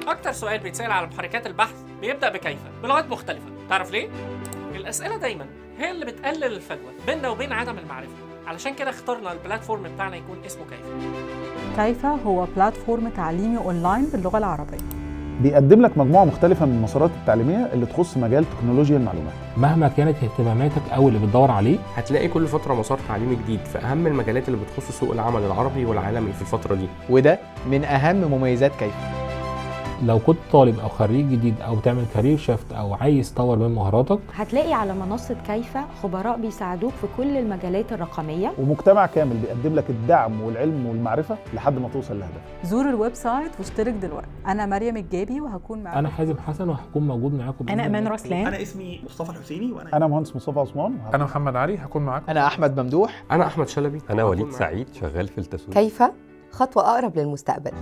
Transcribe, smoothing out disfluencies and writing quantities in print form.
اكتر سؤال بيتسال على محركات البحث بيبدا بكيف بلغات مختلفه. تعرف ليه؟ الاسئله دايما هي اللي بتقلل الفجوه بيننا وبين عدم المعرفه. علشان كده اخترنا البلاتفورم بتاعنا يكون اسمه كيف. كيف هو بلاتفورم تعليمي اونلاين باللغه العربيه. بيقدم لك مجموعة مختلفة من المسارات التعليمية اللي تخص مجال تكنولوجيا المعلومات. مهما كانت اهتماماتك أو اللي بتدور عليه، هتلاقي كل فترة مسار تعليمي جديد في أهم المجالات اللي بتخص سوق العمل العربي والعالمي في الفترة دي. وده من أهم مميزات كيف. لو كنت طالب أو خريج جديد أو تعمل كارير شيفت أو عايز تطور من مهاراتك، هتلاقي على منصة كيف خبراء بيساعدوك في كل المجالات الرقمية، ومجتمع كامل بيقدم لك الدعم والعلم والمعرفة لحد ما توصل لهدفك. زور الويب سايت واشترك دلوقتي. أنا مريم الجابي وهكون معاكم. أنا حازم حسن وهكون موجود معاكم. أنا أمان رسلان. أنا اسمي مصطفى الحسيني أنا مهندس مصطفى عثمان. أنا محمد علي هكون معاكم. أنا أحمد ممدوح. أنا أحمد شلبي. أنا وليد سعيد شغال في التسويق. كيف خطوة أقرب للمستقبل.